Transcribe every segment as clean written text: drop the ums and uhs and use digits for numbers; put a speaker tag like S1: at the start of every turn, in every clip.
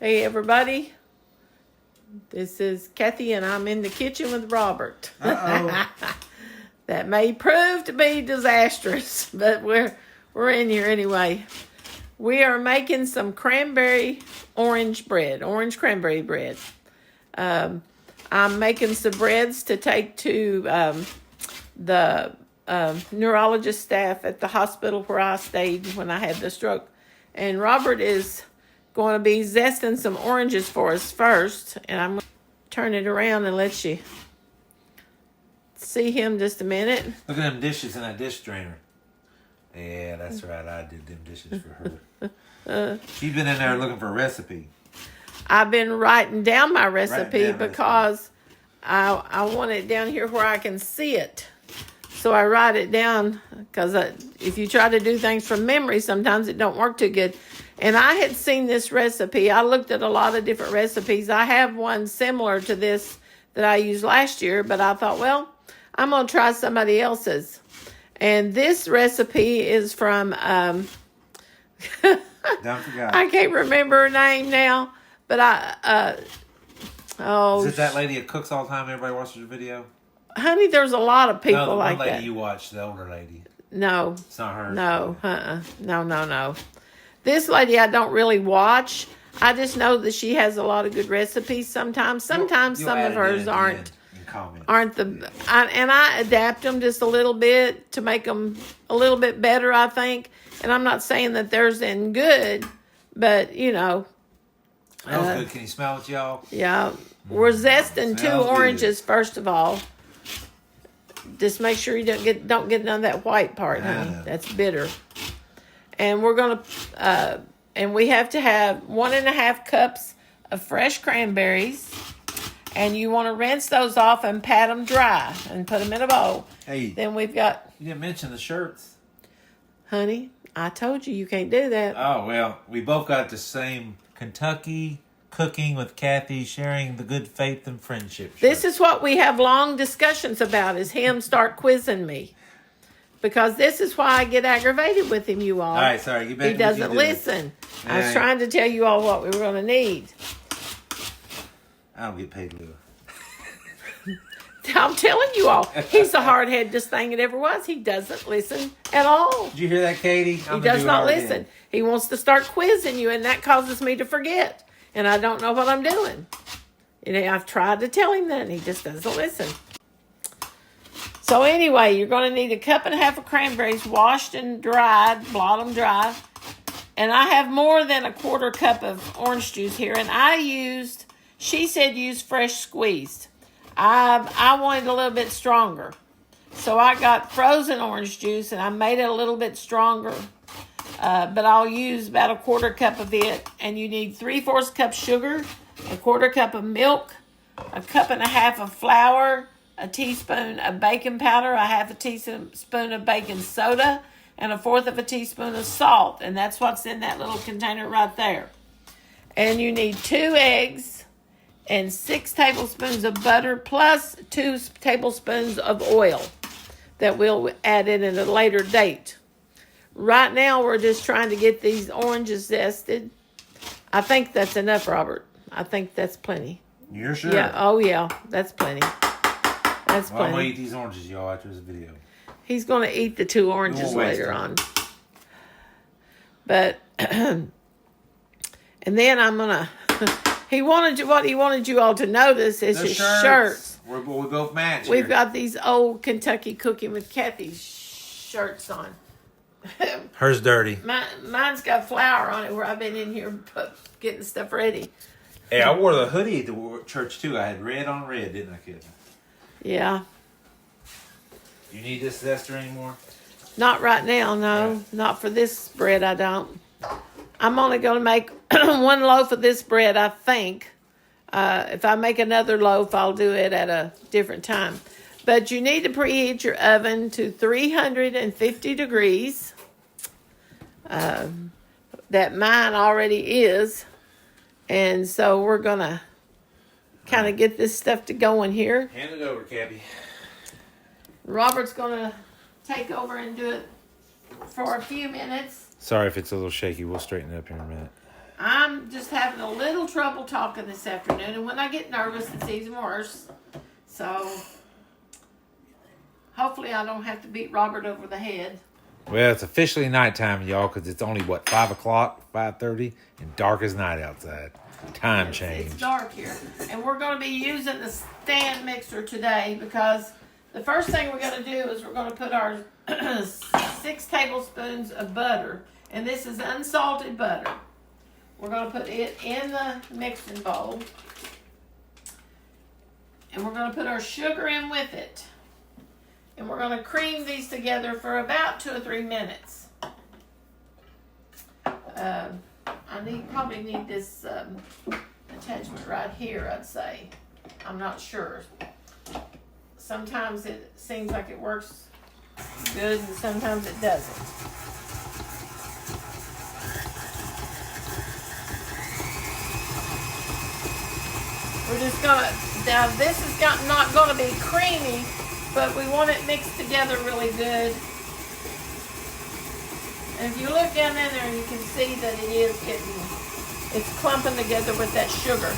S1: Hey everybody, this is Kathy and I'm in the kitchen with Robert.
S2: Uh-oh.
S1: That may prove to be disastrous, but we're in here anyway. We are making some cranberry orange cranberry bread. I'm making some breads to take to the neurologist staff at the hospital where I stayed when I had the stroke. And Robert is going to be zesting some oranges for us first. And I'm going to turn it around and let you see him just a minute.
S2: Look at them dishes in that dish drainer. Yeah, that's right. I did them dishes for her. She's been in there looking for a recipe.
S1: I've been writing down my recipe because I want it down here where I can see it. So I write it down because if you try to do things from memory, sometimes it don't work too good. And I had seen this recipe. I looked at a lot of different recipes. I have one similar to this that I used last year, but I thought, well, I'm going to try somebody else's. And this recipe is from,
S2: Don't forget.
S1: I can't remember her name now, but
S2: Is it that lady that cooks all the time? Everybody watches the video?
S1: Honey, there's a lot of people
S2: no,
S1: like
S2: lady
S1: that.
S2: You watch, the older lady.
S1: No.
S2: It's not her.
S1: No, No. This lady I don't really watch. I just know that she has a lot of good recipes sometimes. Sometimes
S2: You'll
S1: some of hers aren't I adapt them just a little bit to make them a little bit better, I think. And I'm not saying that theirs isn't good, but you know.
S2: Smells good. Can you smell it, y'all?
S1: Yeah. We're zesting 2 oranges first of all. Just make sure you don't get none of that white part, honey. That's bitter. And we're gonna and we have to have 1.5 cups of fresh cranberries. And you want to rinse those off and pat them dry and put them in a bowl.
S2: Hey.
S1: Then we've got...
S2: You didn't mention the shirts.
S1: Honey, I told you can't do that.
S2: Oh, well, we both got the same Kentucky Cooking with Kathy, sharing the good faith and friendship shirt.
S1: This is what we have long discussions about, is him start quizzing me. Because this is why I get aggravated with him, you all.
S2: All right, sorry. Get back
S1: he doesn't listen. I was trying to tell you all what we were going to need.
S2: I don't get paid, Lou.
S1: I'm telling you all, he's the hard-headedest thing it ever was. He doesn't listen at all.
S2: Did you hear that, Katie?
S1: He does not listen. He wants to start quizzing you, and that causes me to forget. And I don't know what I'm doing. You know, I've tried to tell him that, and he just doesn't listen. So anyway, you're going to need 1.5 cups of cranberries washed and dried, blot them dry. And I have more than 1/4 cup of orange juice here, and she said use fresh squeezed. I wanted a little bit stronger. So I got frozen orange juice and I made it a little bit stronger. But I'll use about 1/4 cup of it. And you need 3/4 cup sugar, 1/4 cup of milk, 1.5 cups of flour, a teaspoon of baking powder, 1/2 teaspoon of baking soda, and 1/4 teaspoon of salt. And that's what's in that little container right there. And you need 2 eggs. And 6 tablespoons of butter plus 2 tablespoons of oil that we'll add in at a later date. Right now, we're just trying to get these oranges zested. I think that's enough, Robert. I think that's plenty.
S2: You're sure?
S1: Yeah. Oh, yeah. That's plenty. That's plenty.
S2: I'm going to eat these oranges, y'all, after this video.
S1: He's going to eat the 2 oranges later on. But, and then I'm going to... What he wanted you all to notice is his shirts.
S2: We both match.
S1: We've got these old Kentucky Cooking with Kathy shirts on.
S2: Hers dirty.
S1: Mine's got flour on it where I've been in here getting stuff ready.
S2: Hey, I wore the hoodie at the church too. I had red on red, didn't I, kid?
S1: Yeah.
S2: You need this zester anymore?
S1: Not right now, no. Yeah. Not for this bread, I don't. I'm only going to make 1 loaf of this bread, I think. If I make another loaf, I'll do it at a different time. But you need to preheat your oven to 350 degrees. That mine already is. And so we're going to kind of get this stuff to going here.
S2: Hand it over, Cappy.
S1: Robert's going to take over and do it for a few minutes.
S2: Sorry if it's a little shaky. We'll straighten it up here in a minute.
S1: I'm just having a little trouble talking this afternoon, and when I get nervous, it's even worse. So, hopefully I don't have to beat Robert over the head.
S2: Well, it's officially nighttime, y'all, because it's only, 5 o'clock, 5:30, and dark as night outside. Time change.
S1: It's dark here. And we're going to be using the stand mixer today because the first thing we're going to do is we're going to put our 6 tablespoons of butter. And this is unsalted butter. We're going to put it in the mixing bowl. And we're going to put our sugar in with it. And we're going to cream these together for about 2 or 3 minutes. I probably need this attachment right here, I'd say. I'm not sure. Sometimes it seems like it works good and sometimes it doesn't. We're just gonna, now this is not gonna be creamy, but we want it mixed together really good. And if you look down in there, you can see that it's clumping together with that sugar.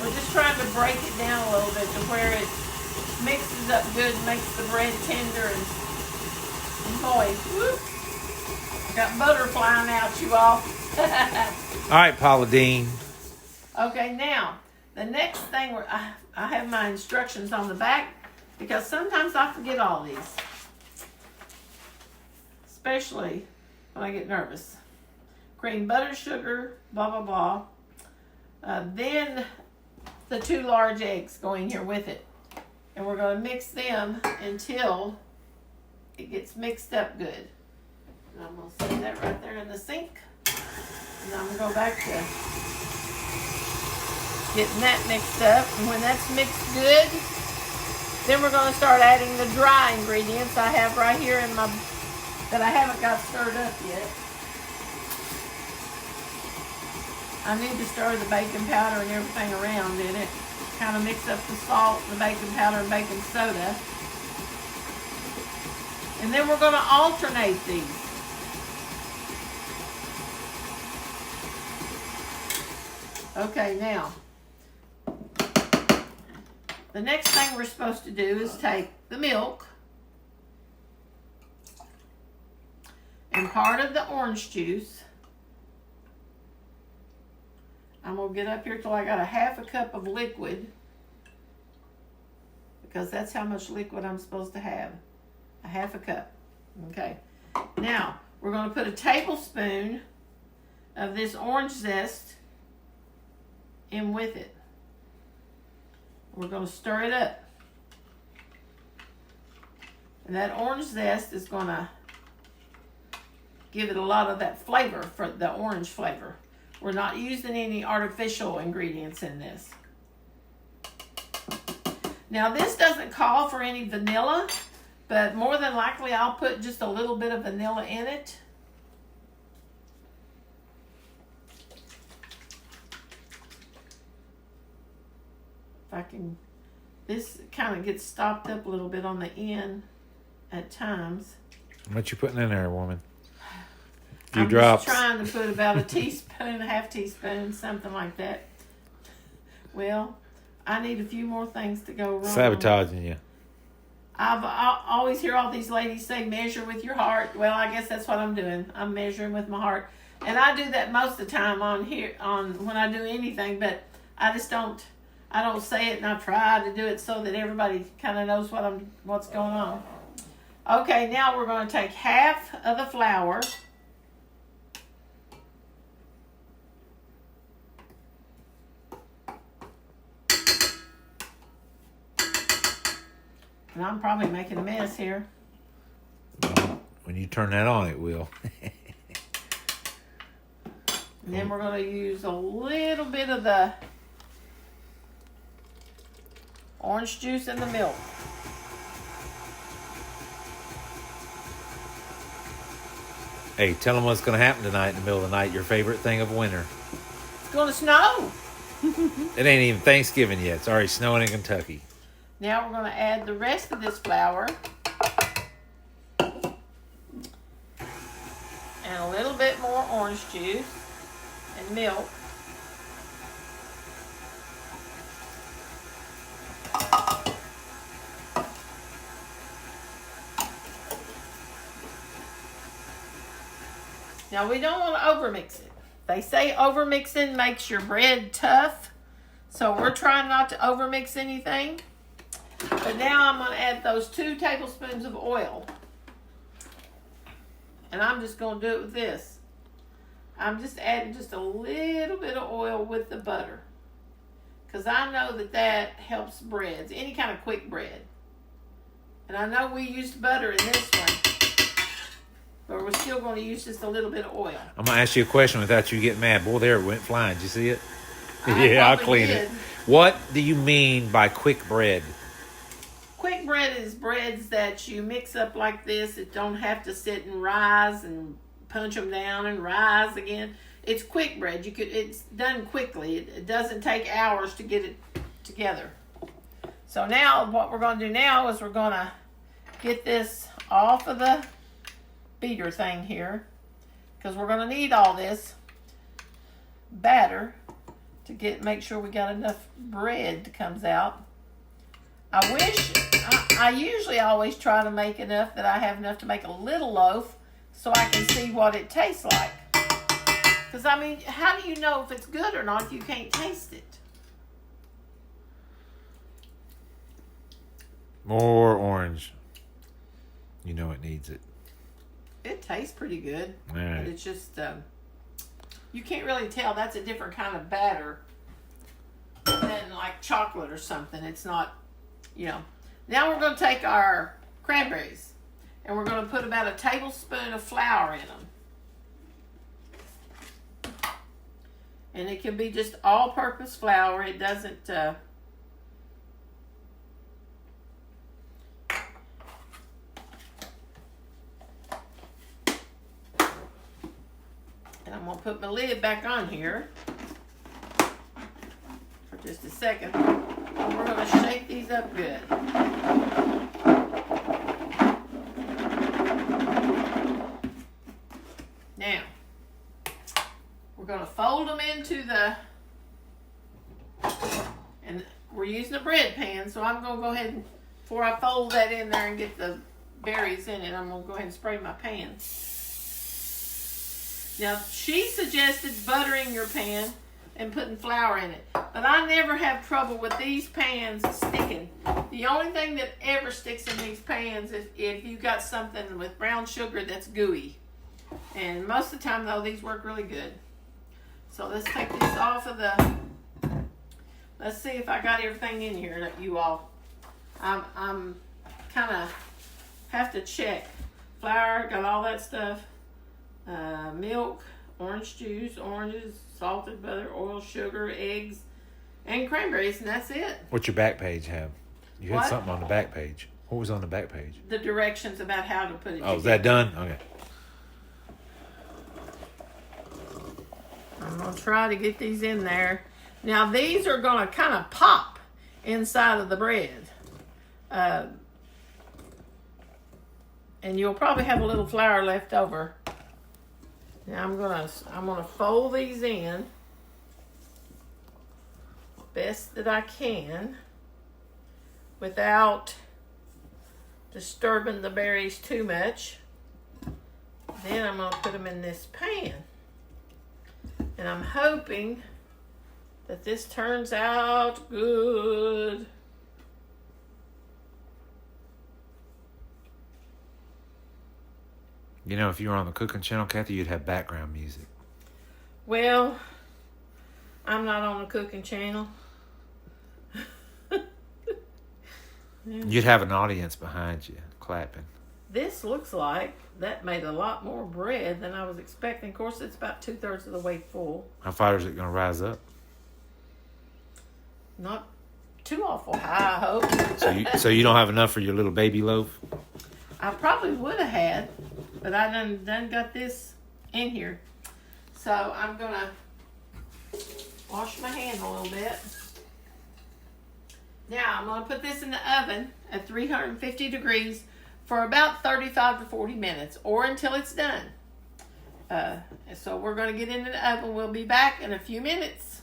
S1: We're just trying to break it down a little bit to where it mixes up good, makes the bread tender and moist. Whoop. Got butter flying out, you all.
S2: All right, Paula Dean.
S1: Okay, now, the next thing, I have my instructions on the back because sometimes I forget all these. Especially when I get nervous. Cream, butter, sugar, blah, blah, blah. Then the 2 large eggs go in here with it. And we're going to mix them until it gets mixed up good. And I'm going to set that right there in the sink. And I'm going to go back to getting that mixed up. And when that's mixed good, then we're going to start adding the dry ingredients I have right here in my, that I haven't got stirred up yet. I need to stir the baking powder and everything around in it. Kind of mix up the salt, the baking powder, and baking soda. And then we're going to alternate these. Okay, now, the next thing we're supposed to do is take the milk and part of the orange juice. I'm going to get up here till I got a half a cup of liquid because that's how much liquid I'm supposed to have. A half a cup. Okay. Now, we're going to put a tablespoon of this orange zest in with it. We're going to stir it up. And that orange zest is going to give it a lot of that flavor, for the orange flavor. We're not using any artificial ingredients in this. Now, this doesn't call for any vanilla, but more than likely I'll put just a little bit of vanilla in it. If I can, this kind of gets stopped up a little bit on the end at times.
S2: What you putting in there, woman?
S1: I'm
S2: drops.
S1: Just trying to put about a teaspoon, a half teaspoon, something like that. Well, I need a few more things to go wrong.
S2: Sabotaging you.
S1: I always hear all these ladies say, measure with your heart. Well, I guess that's what I'm doing. I'm measuring with my heart. And I do that most of the time on here, when I do anything, but I just don't say it, and I try to do it so that everybody kind of knows what's going on. Okay, now we're going to take half of the flour. And I'm probably making a mess here.
S2: When you turn that on, it will.
S1: And then we're going to use a little bit of the orange juice and the milk.
S2: Hey, tell them what's going to happen tonight in the middle of the night. Your favorite thing of winter.
S1: It's going to snow.
S2: It ain't even Thanksgiving yet. It's already snowing in Kentucky.
S1: Now we're going to add the rest of this flour. And a little bit more orange juice and milk. Now we don't want to overmix it. They say overmixing makes your bread tough. So we're trying not to overmix anything. But now I'm going to add those 2 tablespoons of oil. And I'm just going to do it with this. I'm just adding just a little bit of oil with the butter. Because I know that that helps breads, any kind of quick bread. And I know we used butter in this one. But we're still going to use just a little bit of oil.
S2: I'm going to ask you a question without you getting mad. Boy, there it went flying. Did you see it?
S1: Yeah,
S2: I'll clean it. What do you mean by quick bread?
S1: Quick bread is breads that you mix up like this. It don't have to sit and rise and punch them down and rise again. It's quick bread. It's done quickly. It doesn't take hours to get it together. So now what we're going to do now is we're going to get this off of the beater thing here, because we're going to need all this batter to make sure we got enough bread that comes out. I usually always try to make enough that I have enough to make a little loaf so I can see what it tastes like. Because, I mean, how do you know if it's good or not if you can't taste it?
S2: More orange. You know it needs it.
S1: It tastes pretty good.
S2: All right.
S1: But it's just, you can't really tell. That's a different kind of batter than like chocolate or something. It's not, you know. Now we're going to take our cranberries and we're going to put about a tablespoon of flour in them. And it can be just all-purpose flour. It doesn't, and I'm going to put my lid back on here for just a second. And we're going to shake these up good. Now, we're going to fold them into and we're using a bread pan, so I'm going to go ahead and, before I fold that in there and get the berries in it, I'm going to go ahead and spray my pan. Now, she suggested buttering your pan and putting flour in it, but I never have trouble with these pans sticking. The only thing that ever sticks in these pans is if you got something with brown sugar that's gooey. And most of the time, though, these work really good. So let's take this off of the, let's see if I got everything in here that you all, I'm kind of have to check. Flour, got all that stuff. Milk, orange juice, oranges, salted butter, oil, sugar, eggs, and cranberries, and that's it.
S2: What's your back page have? You had
S1: What?
S2: something on the back page. What was on the back page?
S1: The directions about how to put it together.
S2: Is that done? Okay.
S1: I'm going to try to get these in there. Now, these are going to kind of pop inside of the bread. And you'll probably have a little flour left over. Now, I'm gonna fold these in best that I can without disturbing the berries too much. Then I'm going to put them in this pan. And I'm hoping that this turns out good.
S2: You know, if you were on the cooking channel, Kathy, you'd have background music.
S1: Well, I'm not on the cooking channel.
S2: You'd have an audience behind you clapping.
S1: This looks like that made a lot more bread than I was expecting. Of course, it's about 2/3 of the way full.
S2: How far is it going to rise up?
S1: Not too awful high, I hope.
S2: So you don't have enough for your little baby loaf?
S1: I probably would have had, but I done got this in here. So I'm going to wash my hand a little bit. Now I'm going to put this in the oven at 350 degrees for about 35 to 40 minutes or until it's done. So we're going to get into the oven. We'll be back in a few minutes.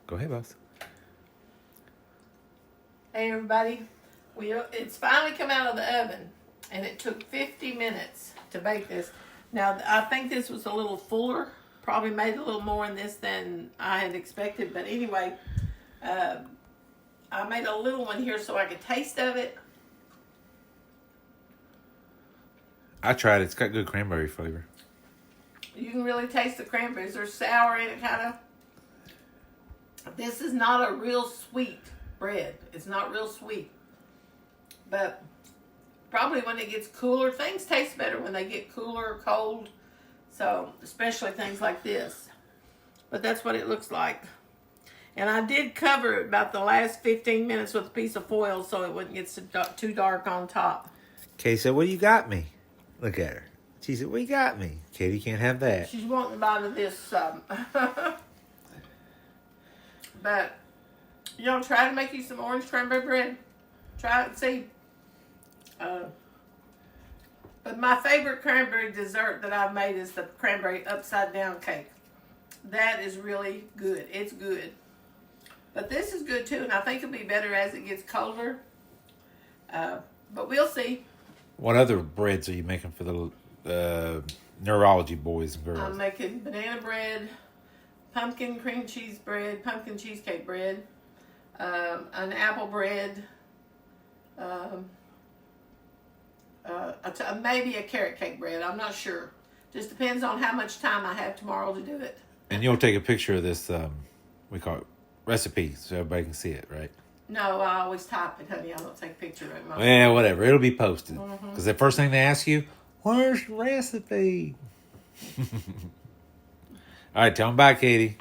S2: Go ahead, boss.
S1: Hey everybody, it's finally come out of the oven, and it took 50 minutes to bake this. Now I think this was a little fuller, probably made a little more in this than I had expected, but anyway, I made a little one here so I could taste of it.
S2: I tried it. It's got good cranberry flavor.
S1: You can really taste the cranberries. They're sour in it, kind of. This is not a real sweet bread. It's not real sweet. But probably when it gets cooler, things taste better when they get cooler or cold. So, especially things like this. But that's what it looks like. And I did cover it about the last 15 minutes with a piece of foil so it wouldn't get too dark on top.
S2: Katie said, "What you got me?" Look at her. She said, "What you got me?" Katie can't have that.
S1: She's wanting a bite of this. But, you know, try to make you some orange cranberry bread. Try it and see. But my favorite cranberry dessert that I've made is the cranberry upside down cake. That is really good. It's good. But this is good too, and I think it'll be better as it gets colder. But we'll see.
S2: What other breads are you making for the neurology boys and girls?
S1: I'm making banana bread, pumpkin cream cheese bread, pumpkin cheesecake bread, an apple bread, maybe a carrot cake bread. I'm not sure. Just depends on how much time I have tomorrow to do it.
S2: And you'll take a picture of this, we call it recipe, so everybody can see it, right?
S1: No, I always type it, honey. I don't take a picture of it.
S2: Well, whatever. It'll be posted. Because the first thing they ask you, where's the recipe? All right, tell them bye, Katie.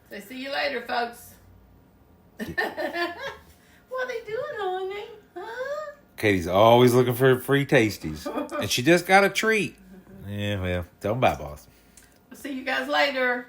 S1: Say see you later, folks. What are they doing, honey? Huh?
S2: Katie's always looking for free tasties. And she just got a treat. Yeah, well, tell them bye, boss.
S1: I'll see you guys later.